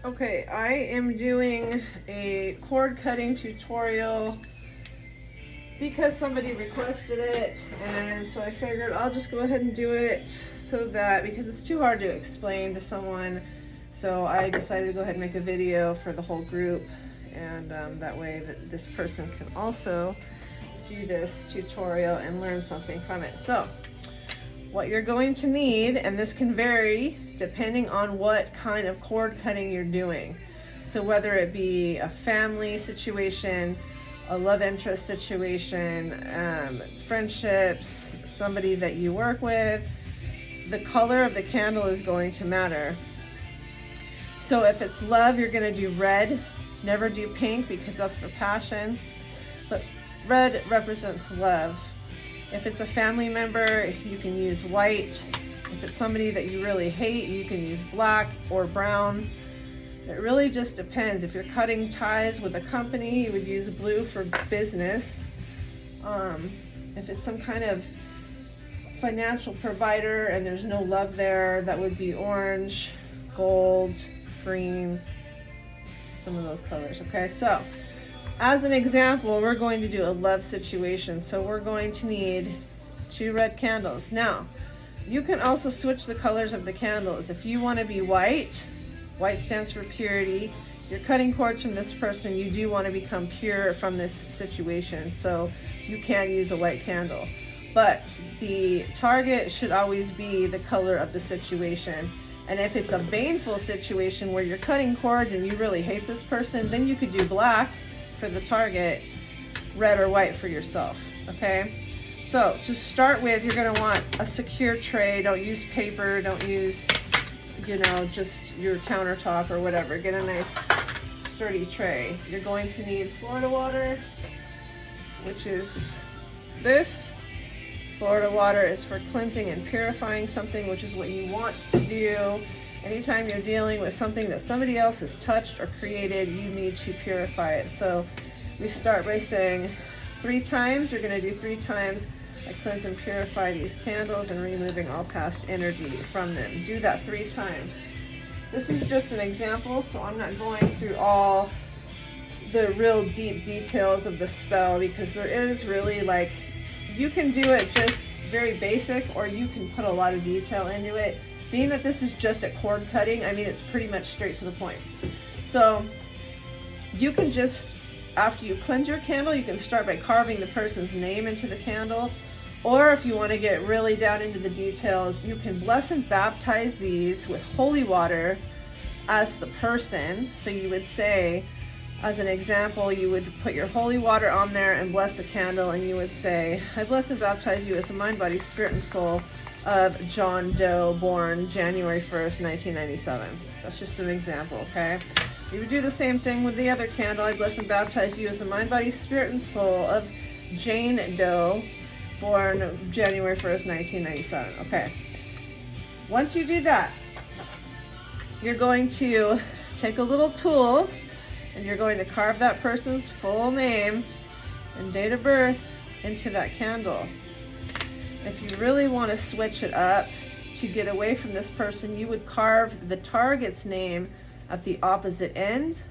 Okay, I am doing a cord cutting tutorial because somebody requested it, and so I figured I'll just go ahead and do it so that, because it's too hard to explain to someone, so I decided to go ahead and make a video for the whole group, and that way that this person can also see this tutorial and learn something from it. So what you're going to need, and this can vary depending on what kind of cord cutting you're doing. So whether it be a family situation, a love interest situation, friendships, somebody that you work with, the color of the candle is going to matter. So if it's love, you're going to do red. Never do pink because that's for passion, but red represents love. If it's a family member, you can use white. If it's somebody that you really hate, you can use black or brown. It really just depends. If you're cutting ties with a company, you would use blue for business. If it's some kind of financial provider and there's no love there, that would be orange, gold, green, some of those colors. Okay, so as an example, we're going to do a love situation. So we're going to need 2 red candles. Now, you can also switch the colors of the candles. If you want to be white, white stands for purity. You're cutting cords from this person. You do want to become pure from this situation. So you can use a white candle. But the target should always be the color of the situation. And if it's a baneful situation where you're cutting cords and you really hate this person, then you could do black for the target, red or white for yourself. Okay, so to start with, you're going to want a secure tray. Don't use paper, don't use, just your countertop or whatever. Get a nice sturdy tray. You're going to need Florida water, which is this. Florida water is for cleansing and purifying something, which is what you want to do. Anytime you're dealing with something that somebody else has touched or created, you need to purify it. So we start by saying 3 times. You're going to do 3 times. I cleanse and purify these candles and removing all past energy from them. Do that 3 times. This is just an example, so I'm not going through all the real deep details of the spell, because there is really, you can do it just very basic, or you can put a lot of detail into it. Being that this is just a cord cutting, I mean, it's pretty much straight to the point. So you can just, after you cleanse your candle, you can start by carving the person's name into the candle. Or if you want to get really down into the details, you can bless and baptize these with holy water as the person. So you would say, as an example, you would put your holy water on there and bless the candle, and you would say, I bless and baptize you as the mind, body, spirit, and soul of John Doe, born January 1st, 1997. That's just an example, okay? You would do the same thing with the other candle. I bless and baptize you as the mind, body, spirit, and soul of Jane Doe, born January 1st, 1997. Okay. Once you do that, you're going to take a little tool and you're going to carve that person's full name and date of birth into that candle. If you really want to switch it up to get away from this person, you would carve the target's name at the opposite end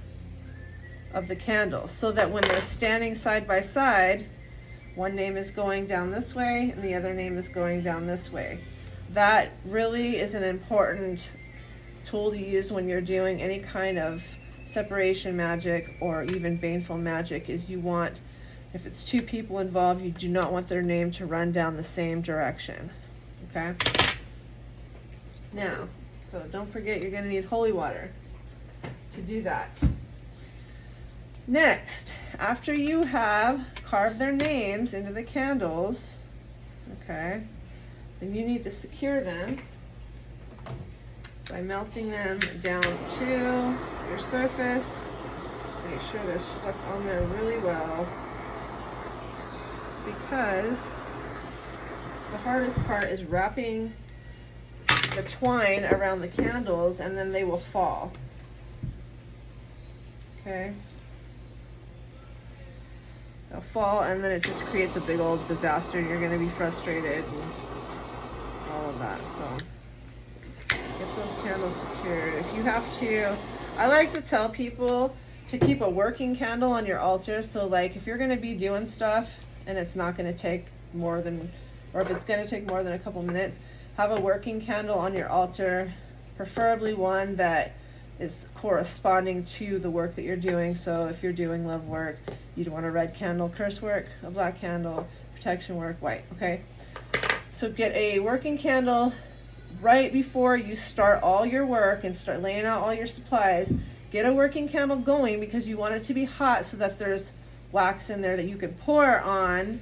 of the candle, so that when they're standing side by side, one name is going down this way and the other name is going down this way. That really is an important tool to use when you're doing any kind of separation magic or even baneful magic. Is you want, if it's 2 people involved, you do not want their name to run down the same direction. Okay? Now, so don't forget, you're going to need holy water to do that. Next, after you have carved their names into the candles, okay, then you need to secure them by melting them down to your surface. Make sure they're stuck on there really well, because the hardest part is wrapping the twine around the candles, and then they will fall. Okay? They'll fall, and then it just creates a big old disaster. You're going to be frustrated and all of that. So Get those candles secured. If you have to, I like to tell people to keep a working candle on your altar. So like if you're going to be doing stuff and it's not going to take more than, or if it's going to take more than a couple minutes, have a working candle on your altar, preferably one that is corresponding to the work that you're doing. So if you're doing love work, you'd want a red candle, curse work, a black candle, protection work, white, okay? So get a working candle right before you start all your work and start laying out all your supplies. Get a working candle going because you want it to be hot so that there's wax in there that you can pour on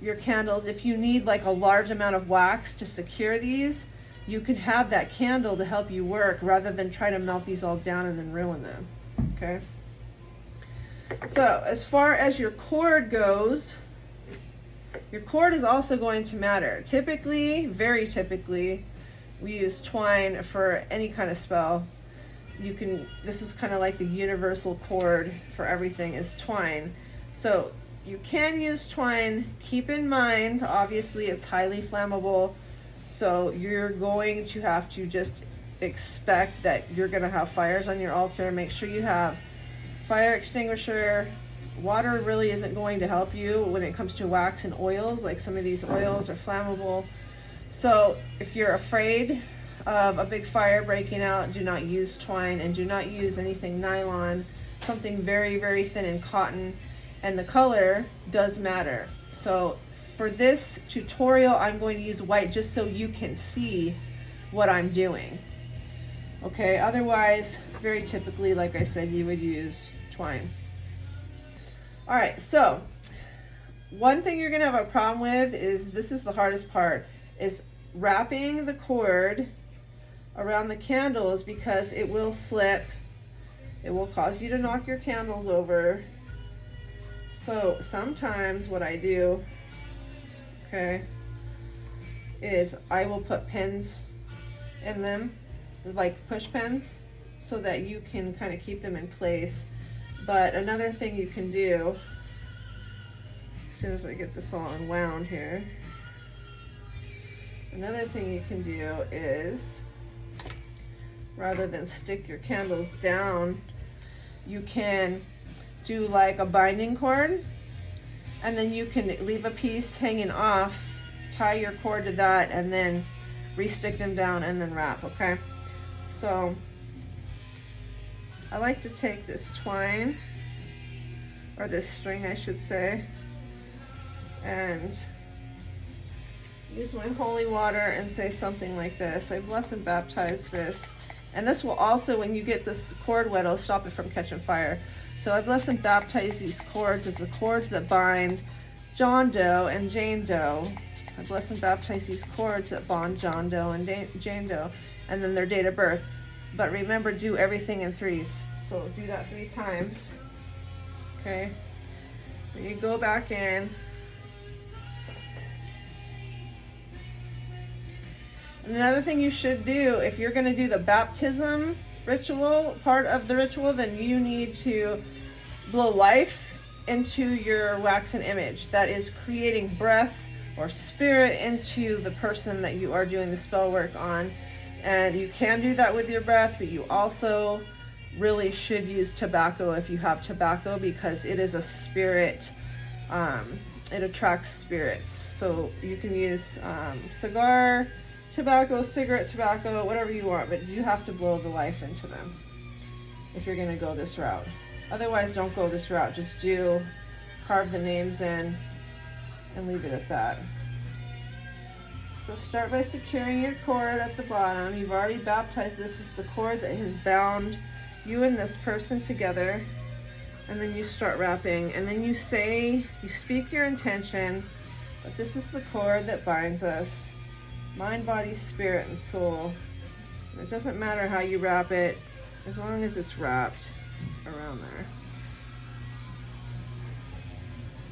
your candles. If you need like a large amount of wax to secure these, you can have that candle to help you work rather than try to melt these all down and then ruin them, okay? So as far as your cord goes, your cord is also going to matter. Typically, very typically, we use twine for any kind of spell. You can, this is kind of like the universal cord for everything is twine. So you can use twine. Keep in mind, obviously it's highly flammable. So you're going to have to just expect that you're going to have fires on your altar. Make sure you have fire extinguisher. Water really isn't going to help you when it comes to wax and oils. Like some of these oils are flammable. So if you're afraid of a big fire breaking out, do not use twine and do not use anything nylon, something very, very thin and cotton. And the color does matter. So for this tutorial, I'm going to use white just so you can see what I'm doing. Okay, otherwise, very typically, like I said, you would use twine. All right, so one thing you're gonna have a problem with is, this is the hardest part, is wrapping the cord around the candles because it will slip. It will cause you to knock your candles over. So sometimes what I do, okay, is I will put pins in them, like push pins, so that you can kind of keep them in place. But another thing you can do, as soon as I get this all unwound here, another thing you can do is, rather than stick your candles down, you can do like a binding cord, and then you can leave a piece hanging off, tie your cord to that, and then re-stick them down and then wrap, okay? So I like to take this twine, or this string I should say, and use my holy water and say something like this. I bless and baptize this. And this will also, when you get this cord wet, it'll stop it from catching fire. So I bless and baptize these cords as the cords that bind John Doe and Jane Doe. I bless and baptize these cords that bond John Doe and Jane Doe, and then their date of birth. But remember, do everything in threes. So do that 3 times. Okay. Then you go back in. And another thing you should do, if you're going to do the baptism ritual, part of the ritual, then you need to blow life into your waxen image. That is creating breath or spirit into the person that you are doing the spell work on. And you can do that with your breath, but you also really should use tobacco if you have tobacco, because it is a spirit. It attracts spirits. So you can use cigar tobacco, cigarette tobacco, whatever you want, but you have to blow the life into them if you're going to go this route. Otherwise, don't go this route. Just carve the names in and leave it at that. So start by securing your cord at the bottom. You've already baptized. This is the cord that has bound you and this person together. And then you start wrapping, and then you speak your intention, but this is the cord that binds us. Mind, body, spirit, and soul. It doesn't matter how you wrap it, as long as it's wrapped around there.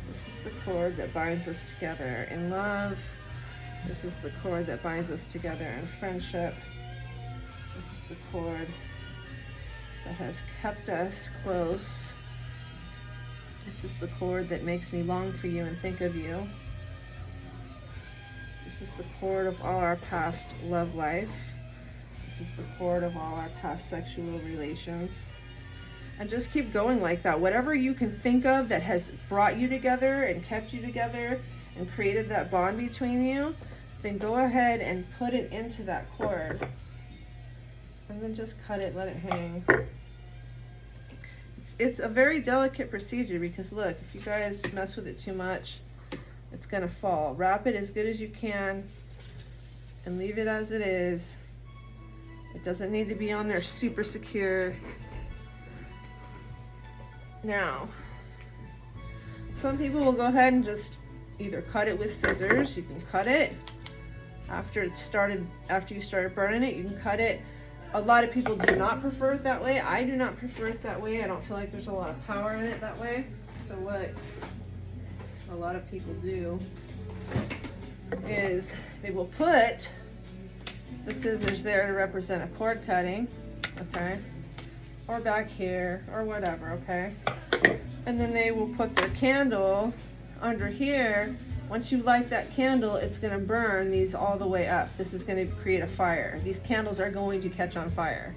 This is the cord that binds us together in love. This is the cord that binds us together in friendship. This is the cord that has kept us close. This is the cord that makes me long for you and think of you. This is the cord of all our past love life. This is the cord of all our past sexual relations. And just keep going like that. Whatever you can think of that has brought you together and kept you together and created that bond between you, then go ahead and put it into that cord. And then just cut it, let it hang. It's a very delicate procedure because look, if you guys mess with it too much, it's gonna fall. Wrap it as good as you can and leave it as it is. It doesn't need to be on there super secure. Now, some people will go ahead and just either cut it with scissors. You can cut it after you started burning it. You can cut it. A lot of people do not prefer it that way. I do not prefer it that way. I don't feel like there's a lot of power in it that way. So what a lot of people do is they will put the scissors there to represent a cord cutting, okay? Or back here, or whatever, okay? And then they will put their candle under here. Once you light that candle, it's gonna burn these all the way up. This is gonna create a fire. These candles are going to catch on fire,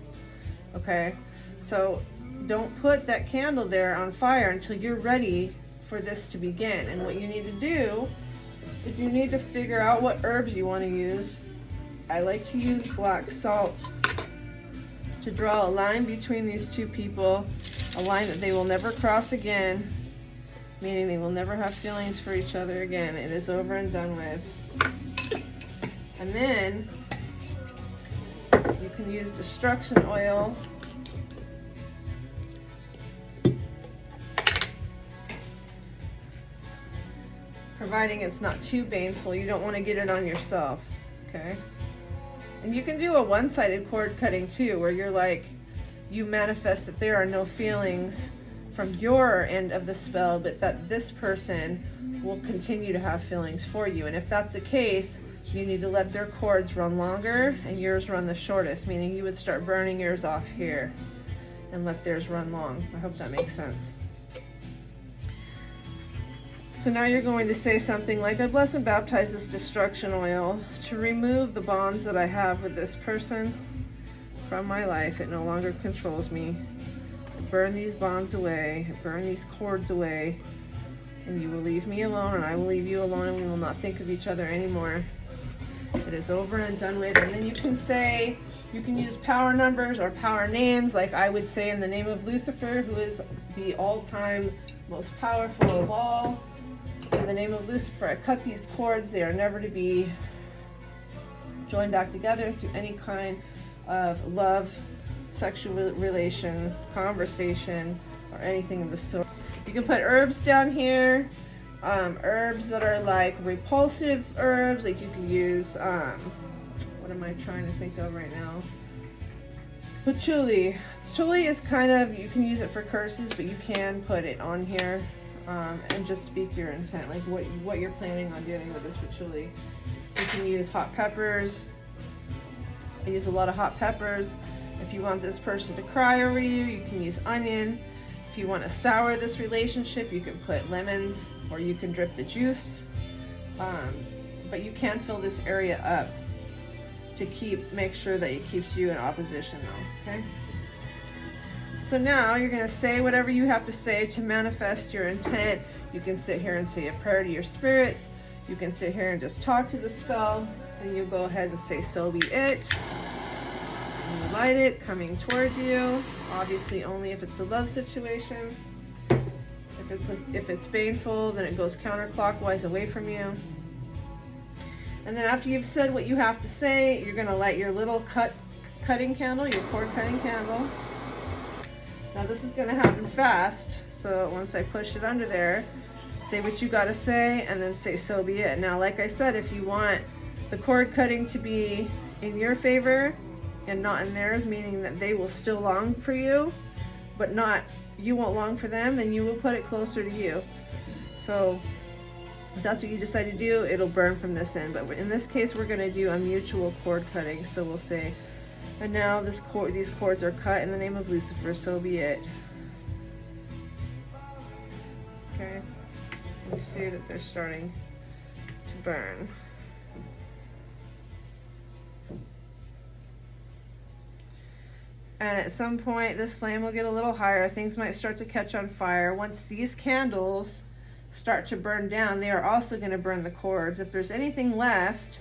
okay? So don't put that candle there on fire until you're ready for this to begin. And what you need to do is you need to figure out what herbs you wanna use. I like to use black salt to draw a line between these two people, a line that they will never cross again, meaning they will never have feelings for each other again. It is over and done with. And then you can use destruction oil. Providing it's not too baneful. You don't want to get it on yourself, okay? And you can do a one-sided cord cutting too, where you're like, you manifest that there are no feelings from your end of the spell, but that this person will continue to have feelings for you. And if that's the case, you need to let their cords run longer and yours run the shortest, meaning you would start burning yours off here and let theirs run long. I hope that makes sense. So now you're going to say something like, I bless and baptize this destruction oil to remove the bonds that I have with this person from my life. It no longer controls me. I burn these bonds away. I burn these cords away. And you will leave me alone, and I will leave you alone, and we will not think of each other anymore. It is over and done with. And then you can say, you can use power numbers or power names, like I would say in the name of Lucifer, who is the all-time most powerful of all. In the name of Lucifer, I cut these cords. They are never to be joined back together through any kind of love, sexual relation, conversation, or anything of the sort. You can put herbs down here, herbs that are like repulsive herbs, like you can use, what am I trying to think of right now? Patchouli. Patchouli is kind of, you can use it for curses, but you can put it on here. And just speak your intent, like what you're planning on doing with this patchouli. You can use hot peppers. I use a lot of hot peppers. If you want this person to cry over you, you can use onion. If you want to sour this relationship, you can put lemons or you can drip the juice. But you can fill this area up to make sure that it keeps you in opposition though, okay? So now you're going to say whatever you have to say to manifest your intent. You can sit here and say a prayer to your spirits. You can sit here and just talk to the spell. And you go ahead and say, so be it. And you light it coming towards you. Obviously only if it's a love situation. If it's baneful, then it goes counterclockwise away from you. And then after you've said what you have to say, you're going to light your little cutting candle, your cord cutting candle. Now this is going to happen fast, so once I push it under there, say what you got to say and then say so be it. Now like I said, if you want the cord cutting to be in your favor and not in theirs, meaning that they will still long for you, but not you won't long for them, then you will put it closer to you. So if that's what you decide to do, it'll burn from this end. But in this case, we're going to do a mutual cord cutting, so we'll say, and now these cords are cut in the name of Lucifer, so be it. Okay, you see that they're starting to burn. And at some point, this flame will get a little higher. Things might start to catch on fire. Once these candles start to burn down, they are also going to burn the cords. If there's anything left,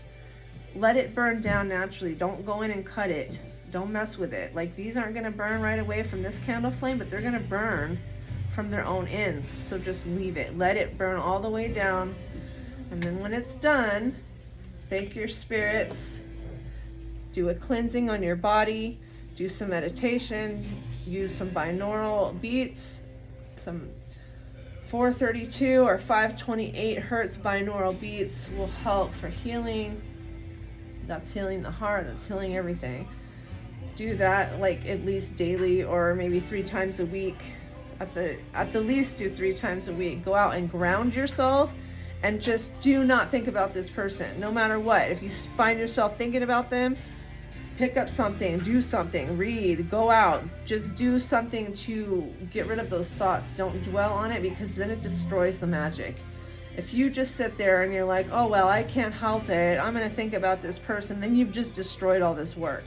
let it burn down naturally. Don't go in and cut it. Don't mess with it. Like, these aren't going to burn right away from this candle flame, but they're going to burn from their own ends. So just leave it. Let it burn all the way down. And then when it's done, thank your spirits. Do a cleansing on your body. Do some meditation. Use some binaural beats. Some 432 or 528 hertz binaural beats will help for healing. That's healing the heart. That's healing everything. Do that like at least daily, or maybe 3 times a week. At the least, do 3 times a week. Go out and ground yourself, and just do not think about this person, no matter what. If you find yourself thinking about them, pick up something, do something, read, go out, just do something to get rid of those thoughts. Don't dwell on it, because then it destroys the magic. If you just sit there and you're like, oh, well, I can't help it, I'm going to think about this person, then you've just destroyed all this work.